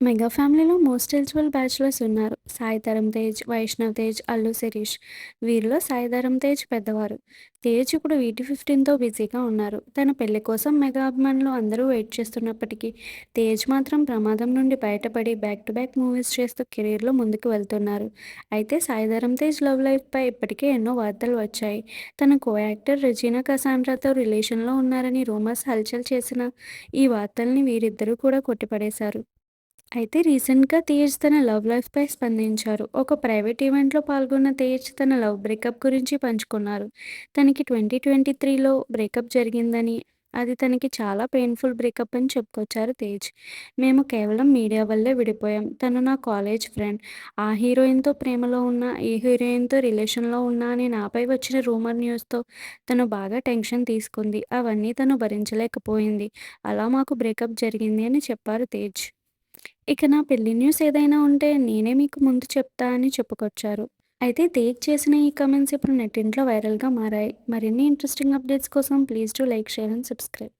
Mega ఫ్యామిలీలో most eligible bachelors ఉన్నారు. సాయి ధరమ్ తేజ్, వైష్ణవ్ తేజ్, అల్లు శిరీష్. వీరిలో సాయి ధరమ్ తేజ్ పెద్దవారు. తేజ్ ఇప్పుడు వీటీ 15తో బిజీగా ఉన్నారు. తన పెళ్లి కోసం మెగా అభిమానులు అందరూ వెయిట్ చేస్తున్నప్పటికీ తేజ్ మాత్రం ప్రమాదం నుండి బయటపడి బ్యాక్ టు బ్యాక్ మూవీస్ చేస్తూ కెరీర్లో ముందుకు వెళ్తున్నారు. అయితే సాయి ధరమ్ తేజ్ లవ్ లైఫ్పై ఇప్పటికే ఎన్నో వార్తలు వచ్చాయి. తన కో యాక్టర్ రెజీనా కసాండ్రాతో రిలేషన్లో ఉన్నారని రూమర్స్ హల్చల్ చేసిన ఈ వార్తల్ని వీరిద్దరూ కూడా కొట్టిపడేశారు. అయితే రీసెంట్‌గా తేజ్ తన లవ్ లైఫ్‌పై స్పందించారు. ఒక ప్రైవేట్ ఈవెంట్‌లో పాల్గొన్న తేజ్ తన లవ్ బ్రేకప్ గురించి పంచుకున్నారు. తనకి 2023లో బ్రేకప్ జరిగిందని, అది తనకి చాలా పెయిన్‌ఫుల్ బ్రేకప్ అని చెప్పుకొచ్చారు తేజ్. "మేము కేవలం మీడియా వల్లే విడిపోయాం. తను నా కాలేజ్ ఫ్రెండ్. ఆ హీరోయిన్‌తో ప్రేమలో ఉన్నా, ఈ హీరోయిన్‌తో రిలేషన్‌లో ఉన్నా అని నాపై వచ్చిన రూమర్ న్యూస్‌తో తను బాగా టెన్షన్ తీసుకుంది. అవన్నీ తను భరించలేకపోయింది. అలా మాకు బ్రేకప్ జరిగింది" అని చెప్పారు తేజ్. ఇక నా పెళ్లి న్యూస్ ఏదైనా ఉంటే నేనే మీకు ముందు చెప్తా అని చెప్పుకొచ్చారు. అయితే తేజ్ చేసిన ఈ కామెంట్స్ ఇప్పుడు నెట్టింట్లో వైరల్‌గా మారాయి. మరిన్ని ఇంట్రెస్టింగ్ అప్డేట్స్ కోసం please do like, share and subscribe.